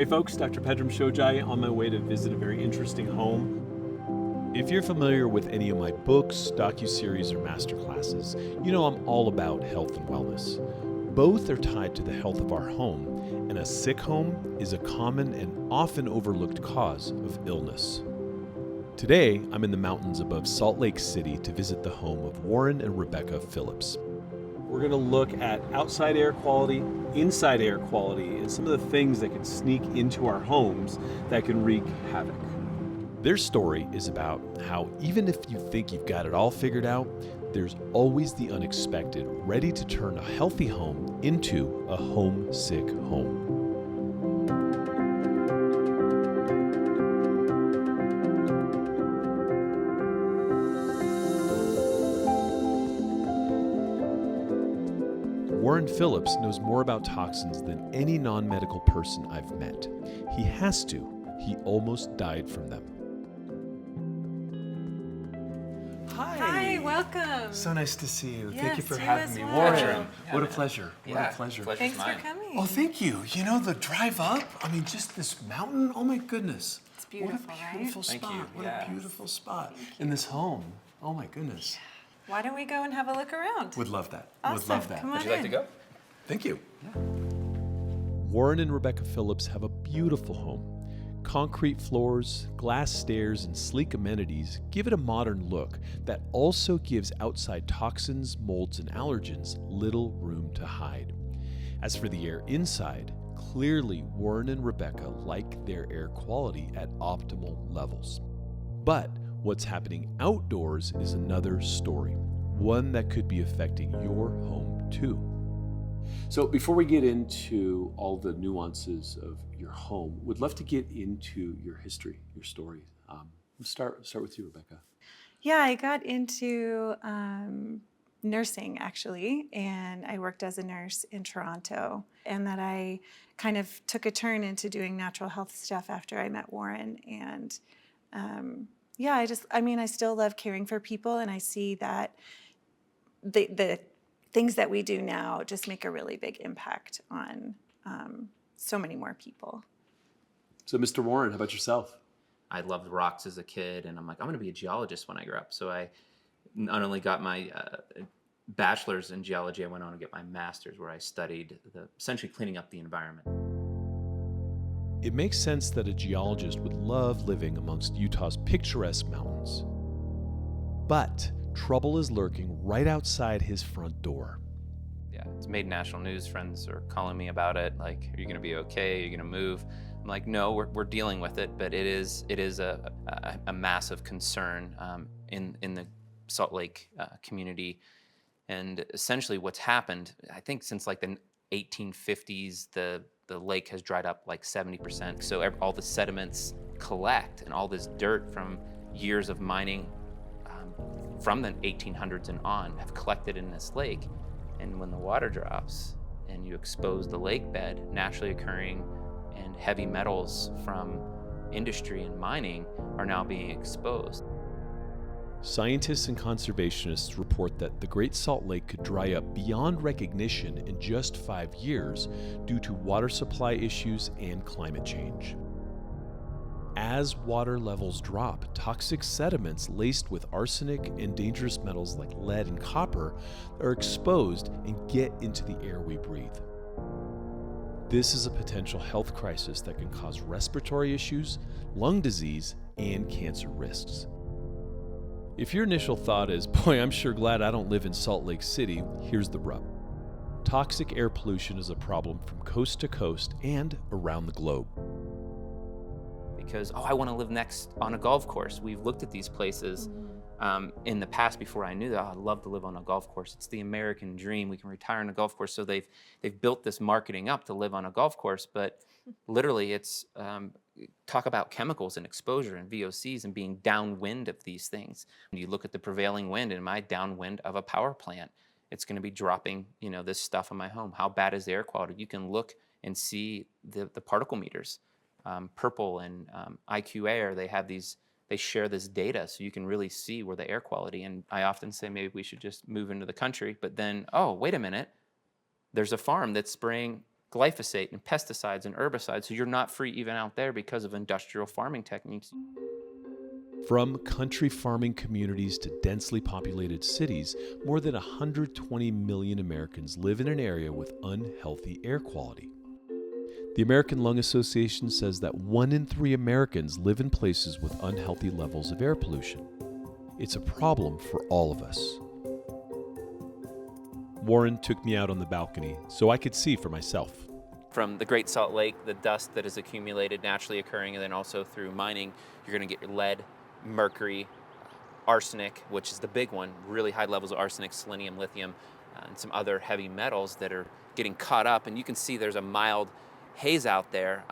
Hey folks, Dr. Pedram Shojai on my way to visit a very interesting home. If you're familiar with any of my books, docuseries, or masterclasses, you know I'm all about health and wellness. Both are tied to the health of our home, and a sick home is a common and often overlooked cause of illness. Today, I'm in the mountains above Salt Lake City to visit the home of Warren and Rebecca Phillips. We're going to look at outside air quality, inside air quality, and some of the things that can sneak into our homes that can wreak havoc. Their story is about how even if you think you've got it all figured out, there's always the unexpected ready to turn a healthy home into a homesick home. Warren Phillips knows more about toxins than any non-medical person I've met. He has to. He almost died from them. Hi, welcome. So nice to see you. Thank Yes, you for you having as me. well. Warren, Yeah, what a pleasure. What a pleasure. Thanks for coming. Oh, thank you. You know, the drive up, I mean, just this mountain, oh my goodness. It's beautiful, What a beautiful right? spot. Thank you. What Yeah. a beautiful spot. In this home. Oh my goodness. Why don't we go and have a look around? Would love that. Awesome. Would love that. Come on Would you like to in. go? Thank you. Warren and Rebecca Phillips have a beautiful home. Concrete floors, glass stairs, and sleek amenities give it a modern look that also gives outside toxins, molds, and allergens little room to hide. As for the air inside, clearly Warren and Rebecca like their air quality at optimal levels. But what's happening outdoors is another story, one that could be affecting your home too. So before we get into all the nuances of your home, would love to get into your history, your story. Let's start with you, Rebecca. Yeah, I got into nursing actually, and I worked as a nurse in Toronto. And that I kind of took a turn into doing natural health stuff after I met Warren. And I still love caring for people, and I see that the things that we do now just make a really big impact on so many more people. So Mr. Warren, how about yourself? I loved rocks as a kid, and I'm like, I'm going to be a geologist when I grow up. So I not only got my bachelor's in geology, I went on to get my master's, where I studied essentially cleaning up the environment. It makes sense that a geologist would love living amongst Utah's picturesque mountains. But trouble is lurking right outside his front door. Yeah, it's made national news. Friends are calling me about it. Like, are you going to be okay? Are you going to move? I'm like, no, we're dealing with it, but it is a massive concern in the Salt Lake community. And essentially, what's happened, I think, since like the 1850s, the lake has dried up like 70%. So all the sediments collect, and all this dirt from years of mining from the 1800s and on have collected in this lake. And when the water drops and you expose the lake bed, naturally occurring and heavy metals from industry and mining are now being exposed. Scientists and conservationists report that the Great Salt Lake could dry up beyond recognition in just 5 years due to water supply issues and climate change. As water levels drop, toxic sediments laced with arsenic and dangerous metals like lead and copper are exposed and get into the air we breathe. This is a potential health crisis that can cause respiratory issues, lung disease, and cancer risks. If your initial thought is, boy, I'm sure glad I don't live in Salt Lake City, here's the rub. Toxic air pollution is a problem from coast to coast and around the globe. Because, I want to live next on a golf course. We've looked at these places in the past before I knew that. I'd love to live on a golf course. It's the American dream. We can retire on a golf course. So they've built this marketing up to live on a golf course, but literally it's talk about chemicals and exposure and VOCs and being downwind of these things. When you look at the prevailing wind, am I downwind of a power plant? It's going to be dropping, this stuff in my home. How bad is the air quality? You can look and see the particle meters. Purple and IQ Air, they share this data so you can really see where the air quality. And I often say maybe we should just move into the country, but then, wait a minute, there's a farm that's spraying glyphosate and pesticides and herbicides, so you're not free even out there because of industrial farming techniques. From country farming communities to densely populated cities, more than 120 million Americans live in an area with unhealthy air quality. The American Lung Association says that 1 in 3 Americans live in places with unhealthy levels of air pollution. It's a problem for all of us. Warren took me out on the balcony so I could see for myself. From the Great Salt Lake, the dust that is accumulated, naturally occurring, and then also through mining, you're going to get your lead, mercury, arsenic, which is the big one, really high levels of arsenic, selenium, lithium, and some other heavy metals that are getting caught up. And you can see there's a mild haze out there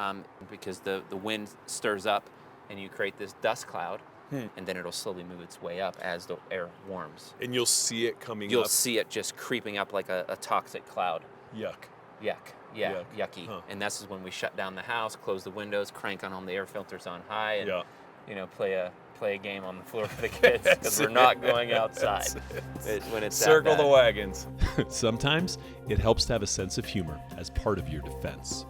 because the wind stirs up and you create this dust cloud, and then it'll slowly move its way up as the air warms. And you'll see it coming You'll up. see it just creeping up like a toxic cloud. Yuck. Yeah, Yuck. yucky. Huh. And this is when we shut down the house, close the windows, crank on the air filters on high, and play a game on the floor for the kids because we're not going outside. When it's Circle the wagons. Sometimes it helps to have a sense of humor as part of your defense.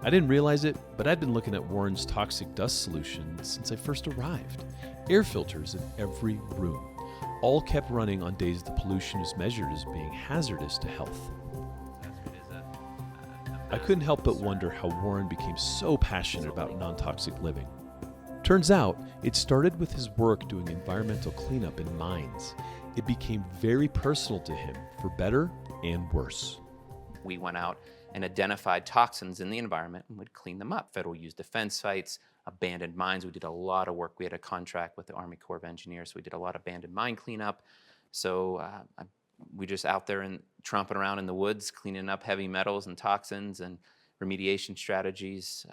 I didn't realize it, but I'd been looking at Warren's toxic dust solution since I first arrived. Air filters in every room, all kept running on days the pollution is measured as being hazardous to health. I couldn't help but wonder how Warren became so passionate about non-toxic living. Turns out, it started with his work doing environmental cleanup in mines. It became very personal to him, for better and worse. We went out and identified toxins in the environment and would clean them up. Federal use defense sites, abandoned mines. We did a lot of work. We had a contract with the Army Corps of Engineers, so we did a lot of abandoned mine cleanup. So we just out there and tromping around in the woods, cleaning up heavy metals and toxins and remediation strategies,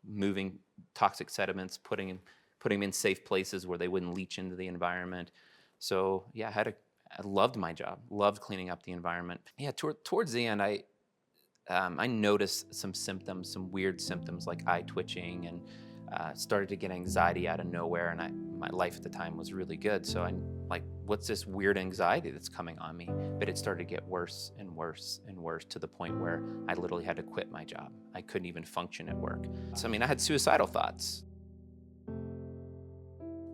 moving toxic sediments, putting them in safe places where they wouldn't leach into the environment. So yeah, I loved my job, loved cleaning up the environment. Yeah, towards the end, I noticed some symptoms, some weird symptoms like eye twitching, and started to get anxiety out of nowhere. And my life at the time was really good. So I'm like, what's this weird anxiety that's coming on me? But it started to get worse and worse and worse to the point where I literally had to quit my job. I couldn't even function at work. So, I had suicidal thoughts.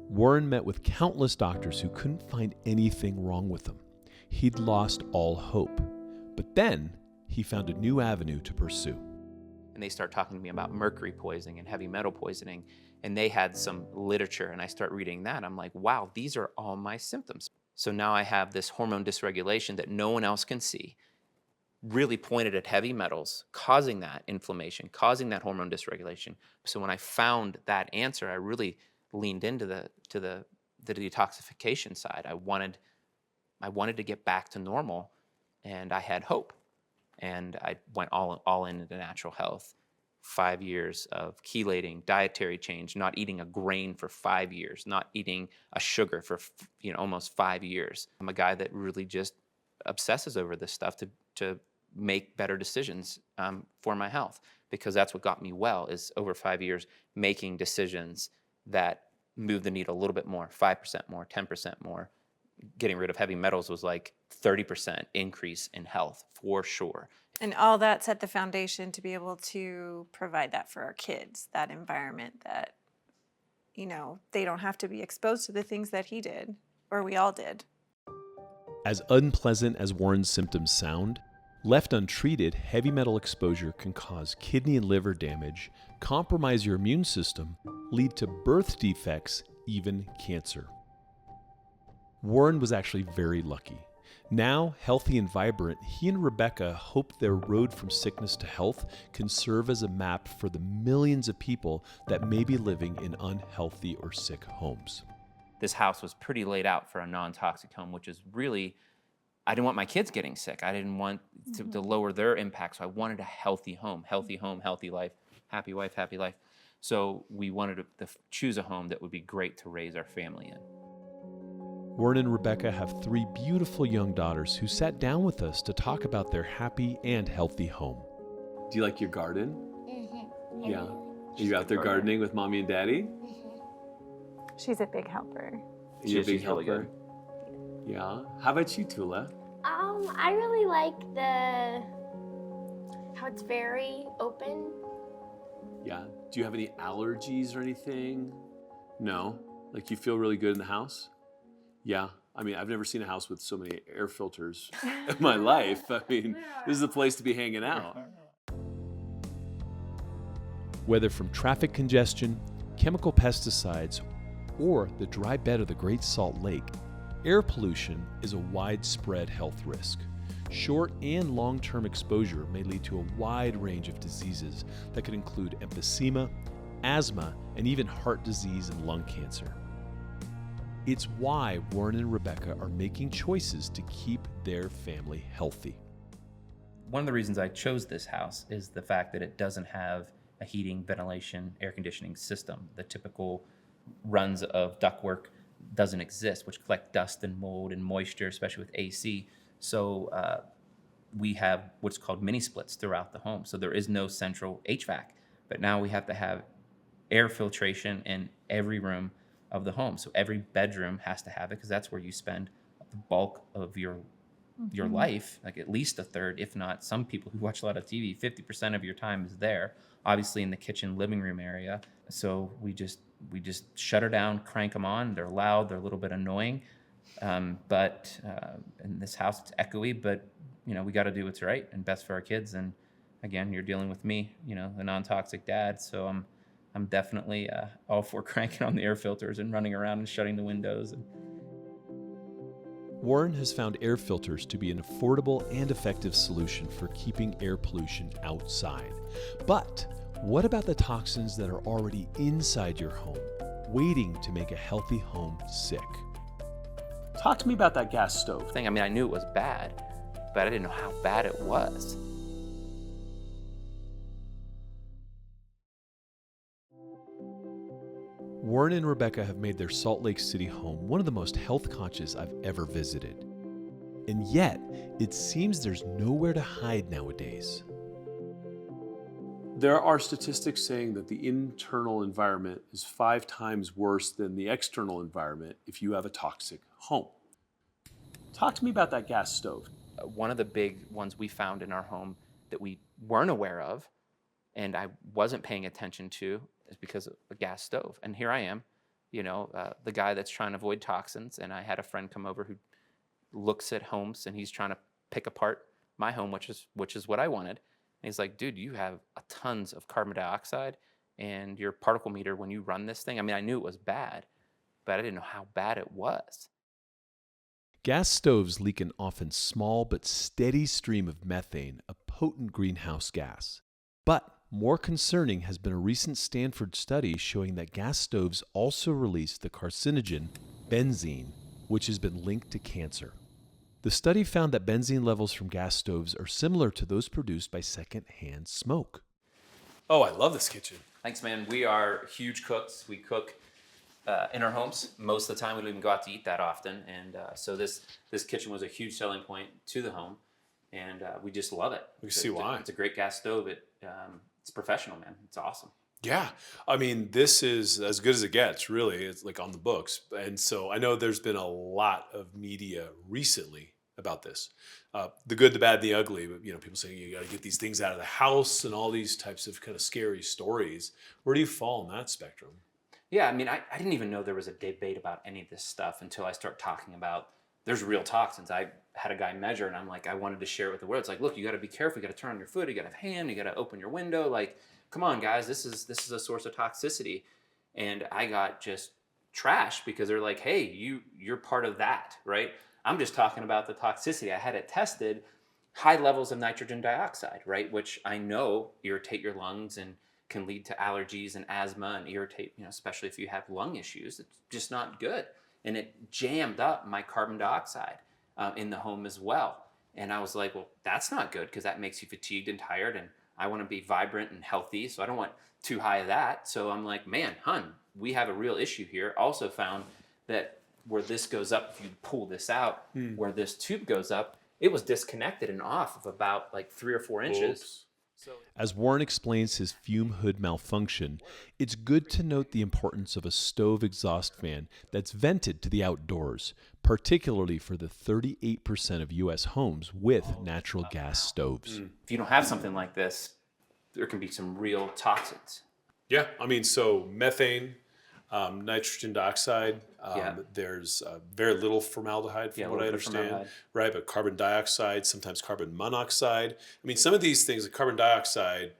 Warren met with countless doctors who couldn't find anything wrong with him. He'd lost all hope. But then he found a new avenue to pursue. And they start talking to me about mercury poisoning and heavy metal poisoning. And they had some literature, and I start reading that. I'm like, wow, these are all my symptoms. So now I have this hormone dysregulation that no one else can see, really pointed at heavy metals, causing that inflammation, causing that hormone dysregulation. So when I found that answer, I really leaned into the detoxification side. I wanted to get back to normal, and I had hope. And I went all into natural health. 5 years of chelating, dietary change, not eating a grain for 5 years, not eating a sugar for almost 5 years. I'm a guy that really just obsesses over this stuff to make better decisions for my health, because that's what got me well, is over 5 years making decisions that move the needle a little bit more, 5% more, 10% more. Getting rid of heavy metals was like 30% increase in health for sure. And all that set the foundation to be able to provide that for our kids, that environment that, they don't have to be exposed to the things that he did, or we all did. As unpleasant as Warren's symptoms sound, left untreated, heavy metal exposure can cause kidney and liver damage, compromise your immune system, lead to birth defects, even cancer. Warren was actually very lucky. Now, healthy and vibrant, he and Rebecca hope their road from sickness to health can serve as a map for the millions of people that may be living in unhealthy or sick homes. This house was pretty laid out for a non-toxic home, which is really, I didn't want my kids getting sick. I didn't want to lower their impact, so I wanted a healthy home, healthy life, happy wife, happy life. So we wanted to choose a home that would be great to raise our family in. Warren and Rebecca have 3 beautiful young daughters who sat down with us to talk about their happy and healthy home. Do you like your garden? Mm-hmm. Yeah. Are you out there gardening with mommy and daddy? She's a big helper. Are you a big She's really helper? Yeah. How about you, Tula? I really like how it's very open. Yeah. Do you have any allergies or anything? No. Like you feel really good in the house? Yeah. I mean, I've never seen a house with so many air filters in my life. I mean, this is the place to be hanging out. Whether from traffic congestion, chemical pesticides, or the dry bed of the Great Salt Lake, air pollution is a widespread health risk. Short and long-term exposure may lead to a wide range of diseases that could include emphysema, asthma, and even heart disease and lung cancer. It's why Warren and Rebecca are making choices to keep their family healthy. One of the reasons I chose this house is the fact that it doesn't have a heating, ventilation, air conditioning system. The typical runs of ductwork doesn't exist, which collect dust and mold and moisture, especially with AC. So we have what's called mini splits throughout the home. So there is no central HVAC, but now we have to have air filtration in every room of the home. So every bedroom has to have it because that's where you spend the bulk of your life, like at least a third, if not some people who watch a lot of TV, 50% of your time is there, obviously in the kitchen, living room area. So we just shut her down, crank them on. They're loud, they're a little bit annoying. But in this house, it's echoey, but we got to do what's right and best for our kids. And again, you're dealing with me, the non-toxic dad. So I'm definitely all for cranking on the air filters and running around and shutting the windows. Warren has found air filters to be an affordable and effective solution for keeping air pollution outside. But what about the toxins that are already inside your home, waiting to make a healthy home sick? Talk to me about that gas stove. I mean, I knew it was bad, but I didn't know how bad it was. Warren and Rebecca have made their Salt Lake City home one of the most health conscious I've ever visited. And yet, it seems there's nowhere to hide nowadays. There are statistics saying that the internal environment is 5 times worse than the external environment if you have a toxic home. Talk to me about that gas stove. One of the big ones we found in our home that we weren't aware of and I wasn't paying attention to is because of a gas stove. And here I am, the guy that's trying to avoid toxins. And I had a friend come over who looks at homes and he's trying to pick apart my home, which is what I wanted. And he's like, dude, you have tons of carbon dioxide and your particle meter, when you run this thing, I mean, I knew it was bad, but I didn't know how bad it was. Gas stoves leak an often small but steady stream of methane, a potent greenhouse gas. But more concerning has been a recent Stanford study showing that gas stoves also release the carcinogen benzene, which has been linked to cancer. The study found that benzene levels from gas stoves are similar to those produced by secondhand smoke. Oh, I love this kitchen. Thanks, man. We are huge cooks. We cook in our homes. Most of the time, we don't even go out to eat that often. And so this kitchen was a huge selling point to the home. And we just love it. We see why. It's a great gas stove. It's professional, man. It's awesome. Yeah. I mean, this is as good as it gets, really. It's like on the books. And so I know there's been a lot of media recently about this. The good, the bad, the ugly. But, people saying you got to get these things out of the house and all these types of kind of scary stories. Where do you fall in that spectrum? Yeah, I mean, I didn't even know there was a debate about any of this stuff until I start talking about there's real toxins. I had a guy measure and I'm like, I wanted to share it with the world. It's like, look, you got to be careful. You got to turn on your foot. You got to have hand. You got to open your window. Like, come on, guys, this is a source of toxicity. And I got just trashed because they're like, hey, you're part of that, right? I'm just talking about the toxicity. I had it tested, high levels of nitrogen dioxide, right? Which I know irritate your lungs and can lead to allergies and asthma and irritate, especially if you have lung issues. It's just not good. And it jammed up my carbon dioxide in the home as well. And I was like, well, that's not good because that makes you fatigued and tired. And I want to be vibrant and healthy. So I don't want too high of that. So I'm like, man, we have a real issue here. Also found that where this goes up, if you pull this out, where this tube goes up, it was disconnected and off of about like 3 or 4 inches. Oops. As Warren explains his fume hood malfunction, it's good to note the importance of a stove exhaust fan that's vented to the outdoors, particularly for the 38% of U.S. homes with natural gas stoves. If you don't have something like this, there can be some real toxins. Yeah, I mean, so methane, nitrogen dioxide. Yeah. There's very little formaldehyde, from Yeah, a what I little bit of understand, formaldehyde. right? But carbon dioxide, sometimes carbon monoxide. I mean, some of these things, like carbon dioxide,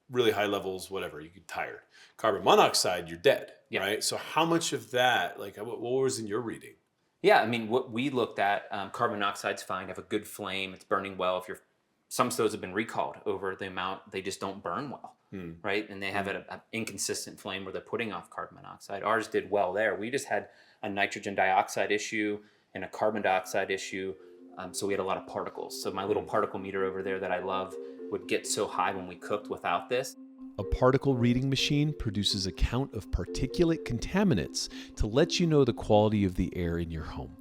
really high levels, whatever, you get tired. Carbon monoxide, you're dead, Yeah. right? So how much of that, like, what was in your reading? Yeah, I mean, what we looked at, carbon monoxide's fine, have a good flame, it's burning well. Some stoves have been recalled over the amount, they just don't burn well, right? And they have an inconsistent flame where they're putting off carbon monoxide. Ours did well there. We just had a nitrogen dioxide issue and a carbon dioxide issue, so we had a lot of particles. So my little particle meter over there that I love would get so high when we cooked without this. A particle reading machine produces a count of particulate contaminants to let you know the quality of the air in your home.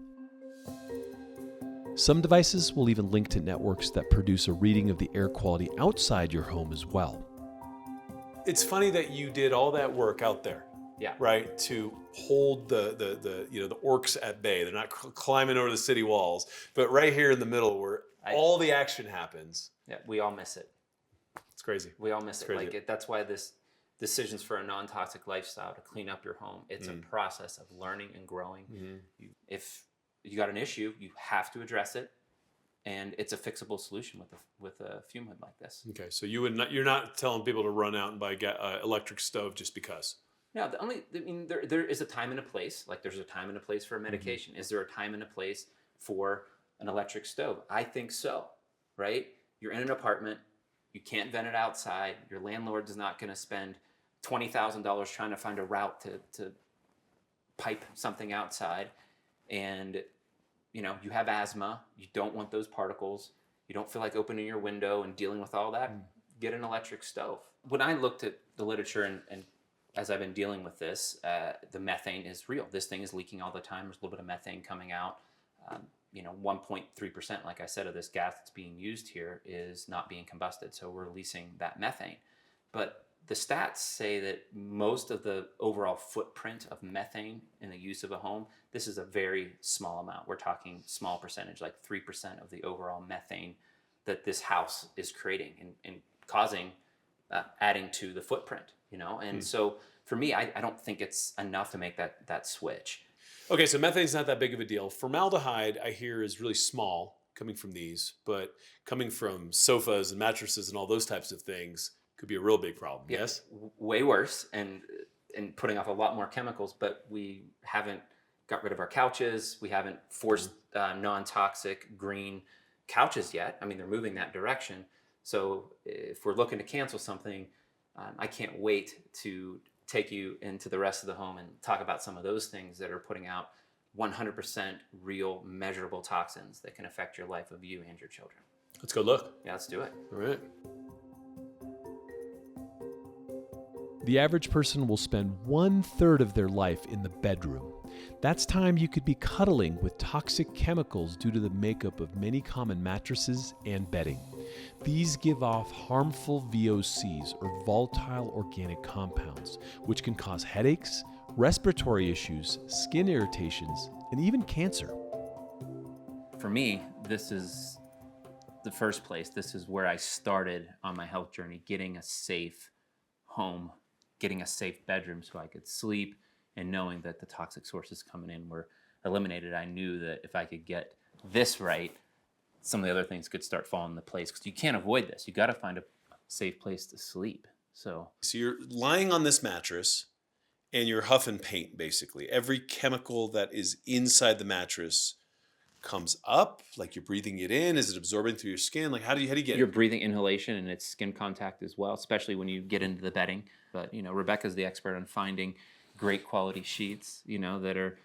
Some devices will even link to networks that produce a reading of the air quality outside your home as well. It's funny that you did all that work out there, Yeah. right, to hold the orcs at bay. They're not climbing over the city walls, but right here in the middle where all the action happens. Yeah, we all miss it. It's crazy. We all miss it. crazy. Like that's why this decisions for a non-toxic lifestyle to clean up your home. It's a process of learning and growing. If you got an issue, you have to address it, and it's a fixable solution with a fume hood like this. Okay, so you're not telling people to run out and buy electric stove just because. No, there is a time and a place. Like there's a time and a place for a medication. Is there a time and a place for an electric stove? I think so, right? You're in an apartment, you can't vent it outside. Your landlord is not going to spend $20,000 trying to find a route to pipe something outside. And you have asthma, you don't want those particles, you don't feel like opening your window and dealing with all that, get an electric stove. When I looked at the literature and as I've been dealing with this, the methane is real. This thing is leaking all the time. There's a little bit of methane coming out. 1.3%, like I said, of this gas that's being used here is not being combusted. So we're releasing that methane. But the stats say that most of the overall footprint of methane in the use of a home, this is a very small amount. We're talking small percentage, like 3% of the overall methane that this house is creating and causing, adding to the footprint, And so for me, I don't think it's enough to make that switch. Okay, so methane's not that big of a deal. Formaldehyde, I hear, is really small coming from these, but coming from sofas and mattresses and all those types of things could be a real big problem. Yeah, yes? Way worse and putting off a lot more chemicals, but we haven't got rid of our couches. We haven't forced non-toxic green couches yet. I mean, they're moving that direction. So if we're looking to cancel something, I can't wait to take you into the rest of the home and talk about some of those things that are putting out 100% real measurable toxins that can affect your life of you and your children. Let's go look. Yeah, let's do it. All right. The average person will spend 1/3 of their life in the bedroom. That's time you could be cuddling with toxic chemicals due to the makeup of many common mattresses and bedding. These give off harmful VOCs, or volatile organic compounds, which can cause headaches, respiratory issues, skin irritations, and even cancer. For me, this is the first place. This is where I started on my health journey, getting a safe home, getting a safe bedroom so I could sleep, and knowing that the toxic sources coming in were eliminated. I knew that if I could get this right, some of the other things could start falling into place, because you can't avoid this. You got to find a safe place to sleep. So you're lying on this mattress and you're huffing paint, basically. Every chemical that is inside the mattress comes up, like you're breathing it in. Is it absorbing through your skin? Like how do you get You're it? breathing inhalation, and it's skin contact as well, especially when you get into the bedding. But Rebecca's the expert on finding great quality sheets, that are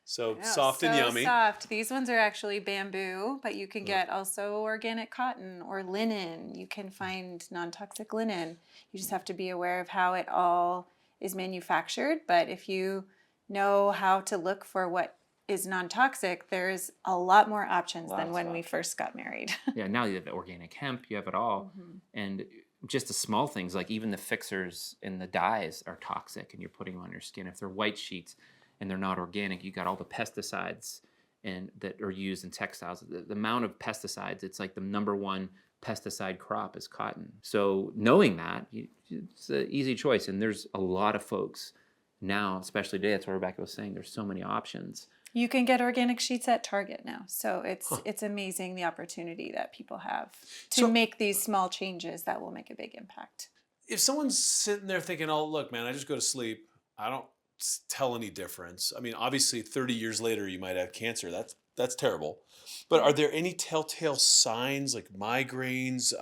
So Yeah, soft and so yummy. soft. These ones are actually bamboo, but you can get also organic cotton or linen. You can find non-toxic linen. You just have to be aware of how it all is manufactured. But if you know how to look for what is non-toxic, there's a lot more options Lots than when of we options. first got married. Yeah, now you have organic hemp, you have it all. And just the small things, like even the fixers and the dyes are toxic and you're putting them on your skin. If they're white sheets and they're not organic, you got all the pesticides and that are used in textiles. The amount of pesticides, it's like the number one pesticide crop is cotton. So knowing that, it's an easy choice. And there's a lot of folks now, especially today, that's what Rebecca was saying, there's so many options. You can get organic sheets at Target now. So it's amazing the opportunity that people have to make these small changes that will make a big impact. If someone's sitting there thinking, oh, look, man, I just go to sleep, I don't tell any difference. I mean, obviously 30 years later, you might have cancer. That's terrible. But are there any telltale signs like migraines,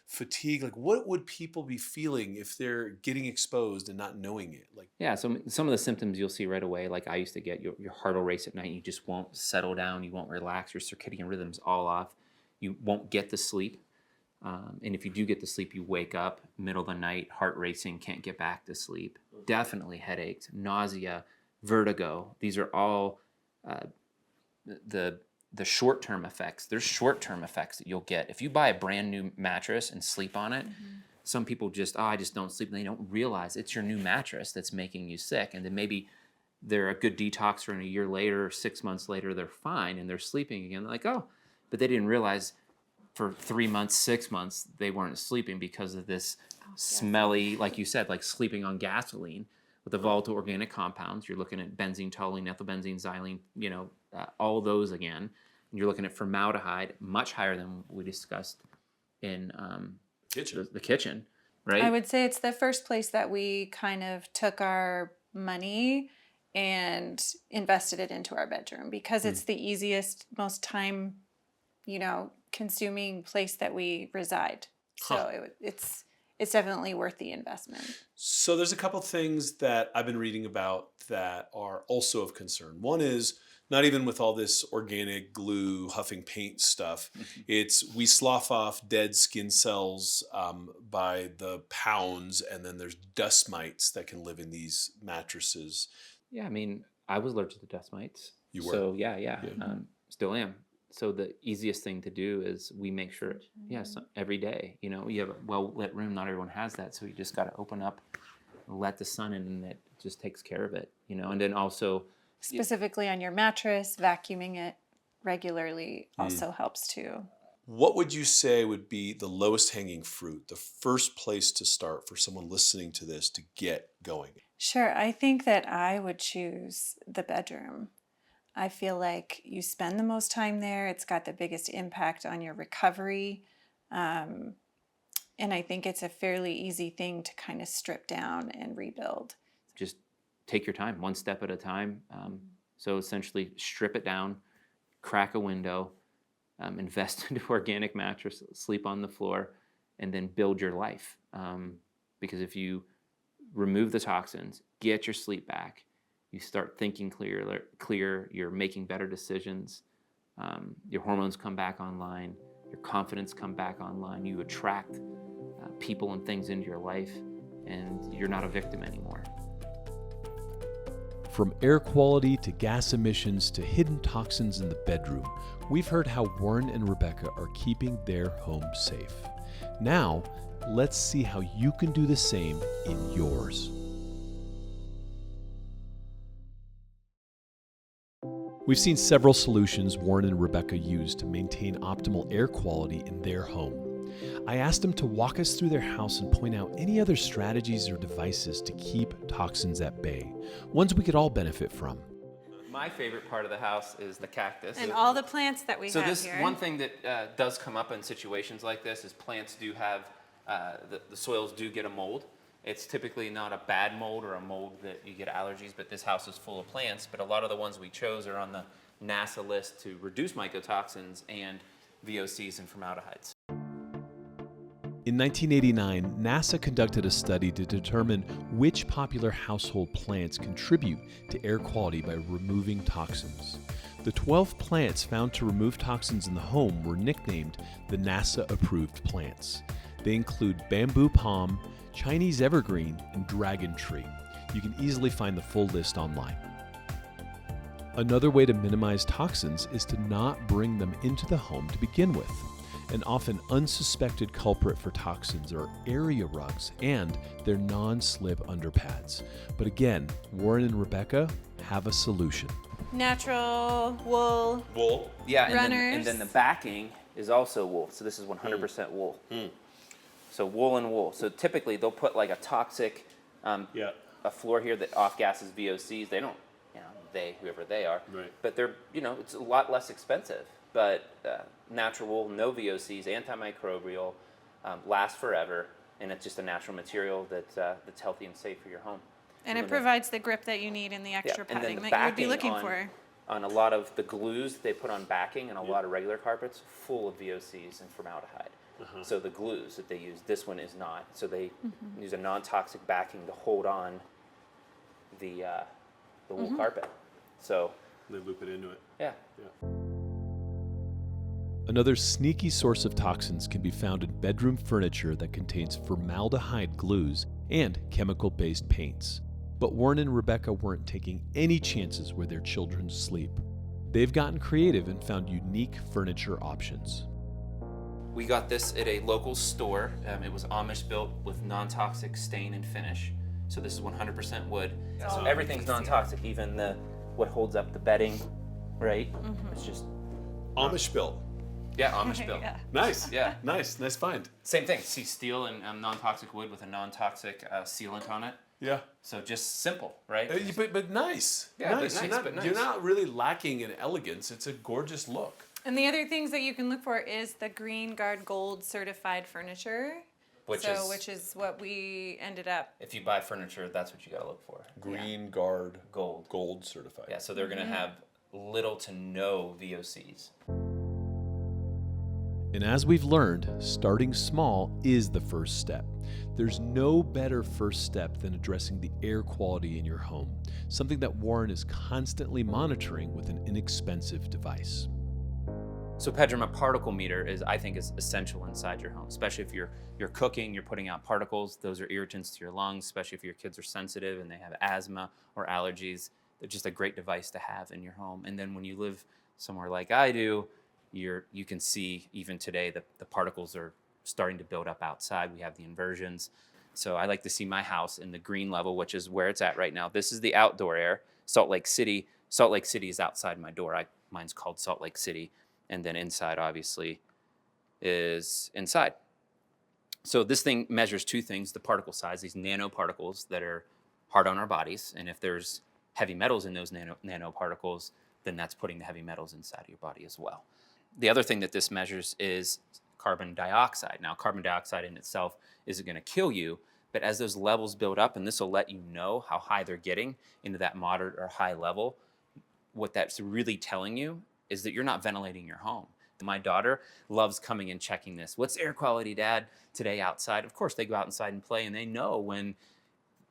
fatigue? Like what would people be feeling if they're getting exposed and not knowing it? Like, Yeah, so some of the symptoms you'll see right away, like I used to get, your heart will race at night, you just won't settle down, you won't relax, your circadian rhythm's all off, you won't get to sleep. And if you do get to sleep, you wake up middle of the night, heart racing, can't get back to sleep. Definitely headaches, nausea, vertigo. These are all the short-term effects. There's short-term effects that you'll get. If you buy a brand new mattress and sleep on it, some people just, I just don't sleep. And they don't realize it's your new mattress that's making you sick. And then maybe they're a good detoxer and a year later, 6 months later, they're fine and they're sleeping again. They're like, oh, but they didn't realize for 3 months, 6 months, they weren't sleeping because of this smelly, like you said, like sleeping on gasoline with the volatile organic compounds. You're looking at benzene, toluene, ethylbenzene, xylene, all those again. And you're looking at formaldehyde, much higher than we discussed in the kitchen, right? I would say it's the first place that we kind of took our money and invested it into our bedroom because it's the easiest, most time, consuming place that we reside. So it's definitely worth the investment. so there's a couple things that I've been reading about that are also of concern. One is not even with all this organic glue, huffing paint stuff. It's we slough off dead skin cells by the pounds, and then there's dust mites that can live in these mattresses. Yeah, I mean, I was allergic to dust mites. You were? So yeah. Still am. So the easiest thing to do is we make sure, every day, you have a well-lit room. Not everyone has that. So you just got to open up, let the sun in, and it just takes care of it, and then also Specifically on your mattress, vacuuming it regularly also helps too. What would you say would be the lowest hanging fruit, the first place to start for someone listening to this to get going? Sure. I think that I would choose the bedroom. I feel like you spend the most time there. It's got the biggest impact on your recovery. And I think it's a fairly easy thing to kind of strip down and rebuild. just take your time, one step at a time. So essentially strip it down, crack a window, invest into organic mattress, sleep on the floor, and then build your life. Because if you remove the toxins, get your sleep back, you start thinking clear, you're making better decisions, your hormones come back online, your confidence come back online, you attract people and things into your life, and you're not a victim anymore. From air quality to gas emissions to hidden toxins in the bedroom, we've heard how Warren and Rebecca are keeping their home safe. Now, let's see how you can do the same in yours. We've seen several solutions Warren and Rebecca use to maintain optimal air quality in their home. I asked them to walk us through their house and point out any other strategies or devices to keep toxins at bay, ones we could all benefit from. My favorite part of the house is the cactus. And all the plants that we So have this here. one thing that does come up in situations like this is plants do have, the soils do get a mold. It's typically not a bad mold or a mold that you get allergies, but this house is full of plants. But a lot of the ones we chose are on the NASA list to reduce mycotoxins and VOCs and formaldehydes. In 1989, NASA conducted a study to determine which popular household plants contribute to air quality by removing toxins. The 12 plants found to remove toxins in the home were nicknamed the NASA-approved plants. They include bamboo palm, Chinese evergreen, and dragon tree. You can easily find the full list online. Another way to minimize toxins is to not bring them into the home to begin with. An often unsuspected culprit for toxins are area rugs and their non-slip underpads. But again, Warren and Rebecca have a solution. Natural wool. Wool. Yeah, and Runners. then the backing is also wool. So this is 100% wool. So wool and wool. So typically they'll put like a toxic a floor here that off gases VOCs. They don't, whoever they are. Right. But they're, it's a lot less expensive. But natural wool, no VOCs, antimicrobial, lasts forever, and it's just a natural material that's healthy and safe for your home. And it provides the grip that you need and the extra and then padding the that you would be backing looking on, for. On a lot of the glues they put on backing and a lot of regular carpets, full of VOCs and formaldehyde. So the glues that they use, this one is not. So they use a non-toxic backing to hold on the wool carpet. So They loop it into it. yeah. Another sneaky source of toxins can be found in bedroom furniture that contains formaldehyde glues and chemical-based paints. But Warren and Rebecca weren't taking any chances with their children's sleep. They've gotten creative and found unique furniture options. We got this at a local store. It was Amish built with non-toxic stain and finish. So this is 100% wood. So everything's non-toxic, even what holds up the bedding, right? It's just Amish built. Amish built. Yeah. Nice. Yeah. Nice find. Same thing. See steel and non-toxic wood with a non-toxic sealant on it. Yeah. So just simple, right? But nice. Yeah, nice. but nice. You're not really lacking in elegance. It's a gorgeous look. And the other things that you can look for is the Green Guard Gold certified furniture. Which is what we ended up. If you buy furniture, that's what you gotta look for. Green Guard Gold. Gold certified. Yeah, so they're gonna have little to no VOCs. And as we've learned, starting small is the first step. There's no better first step than addressing the air quality in your home, something that Warren is constantly monitoring with an inexpensive device. So Pedram, a particle meter I think is essential inside your home, especially if you're cooking, you're putting out particles. Those are irritants to your lungs, especially if your kids are sensitive and they have asthma or allergies. They're just a great device to have in your home. And then when you live somewhere like I do, you can see even today the particles are starting to build up outside. We have the inversions. So I like to see my house in the green level, which is where it's at right now. This is the outdoor air. Salt Lake City is outside my door. Mine's called Salt Lake City. And then inside, obviously, is inside. So this thing measures two things: the particle size, these nanoparticles that are hard on our bodies. And if there's heavy metals in those nanoparticles, then that's putting the heavy metals inside of your body as well. The other thing that this measures is carbon dioxide. Now, carbon dioxide in itself isn't going to kill you, but as those levels build up, and this will let you know how high they're getting into that moderate or high level, what that's really telling you is that you're not ventilating your home. My daughter loves coming and checking this. What's air quality, Dad, today outside? Of course, they go outside and play, and they know when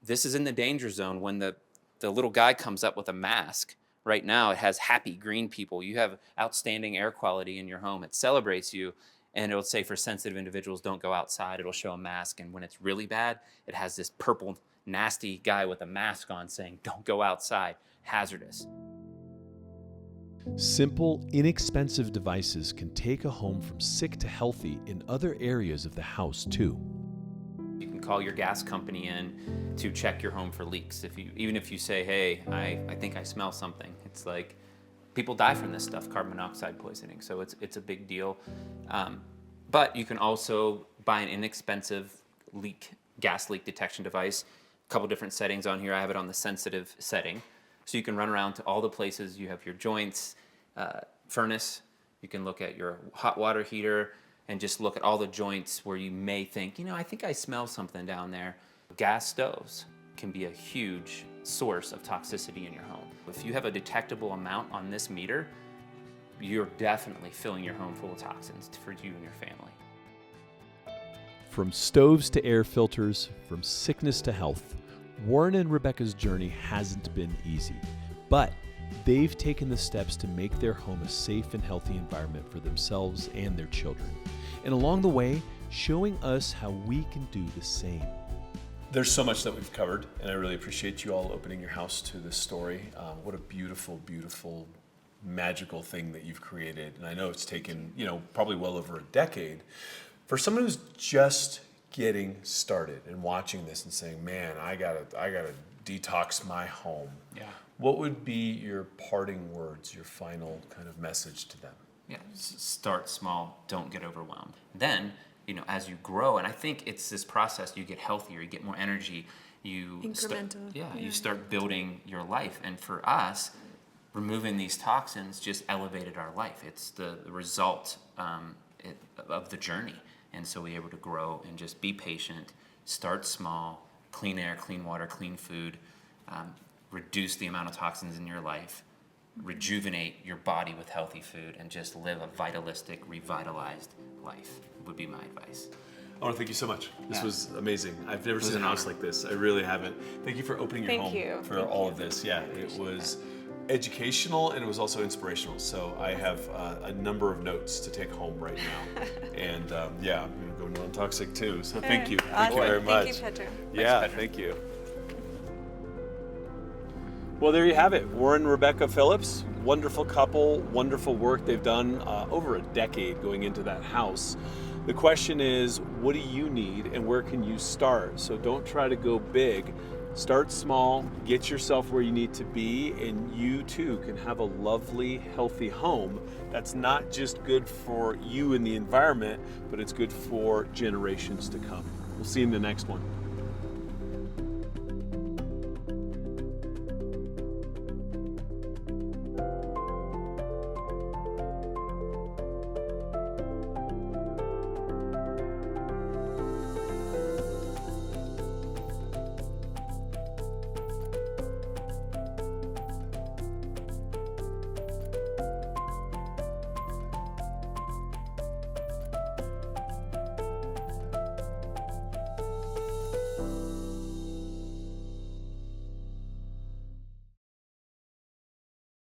this is in the danger zone, when the little guy comes up with a mask. Right now, it has happy green people. You have outstanding air quality in your home. It celebrates you, and it'll say for sensitive individuals, don't go outside. It'll show a mask, and when it's really bad, it has this purple, nasty guy with a mask on saying, don't go outside, hazardous. Simple, inexpensive devices can take a home from sick to healthy in other areas of the house too. You can call your gas company in to check your home for leaks. Even if you say, hey, I think I smell something. It's like people die from this stuff, carbon monoxide poisoning. So it's a big deal. But you can also buy an inexpensive gas leak detection device. A couple different settings on here. I have it on the sensitive setting. So you can run around to all the places. You have your joints, furnace. You can look at your hot water heater and just look at all the joints where you may think, I think I smell something down there. Gas stoves can be a huge source of toxicity in your home. If you have a detectable amount on this meter, you're definitely filling your home full of toxins for you and your family. From stoves to air filters, from sickness to health, Warren and Rebecca's journey hasn't been easy, but they've taken the steps to make their home a safe and healthy environment for themselves and their children. And along the way, showing us how we can do the same. There's so much that we've covered, and I really appreciate you all opening your house to this story. What a beautiful, beautiful, magical thing that you've created. And I know it's taken, probably well over a decade. For someone who's just getting started and watching this and saying, man, I gotta detox my home. Yeah. What would be your parting words, your final kind of message to them? Yeah, start small, don't get overwhelmed. Then, as you grow, and I think it's this process, you get healthier, you get more energy, Incremental. You start building your life. And for us, removing these toxins just elevated our life. It's the result of the journey. And so we're able to grow and just be patient, start small, clean air, clean water, clean food, reduce the amount of toxins in your life, rejuvenate your body with healthy food, and just live a vitalistic, revitalized life would be my advice. I want to thank you so much. This Yeah. was amazing. I've never seen a an house honor. like this. I really haven't. Thank you for opening your Thank home you. for Thank all you. of this. Yeah, it was educational and it was also inspirational. So I have a number of notes to take home right now. And I'm going to go non-toxic too. So thank you. Thank you Awesome. very much. Thank you, Pedram. Yeah, thank you. Well, there you have it. Warren and Rebecca Phillips, wonderful couple, wonderful work they've done over a decade going into that house. The question is, what do you need and where can you start? So don't try to go big. Start small, get yourself where you need to be, and you too can have a lovely, healthy home that's not just good for you and the environment, but it's good for generations to come. We'll see you in the next one.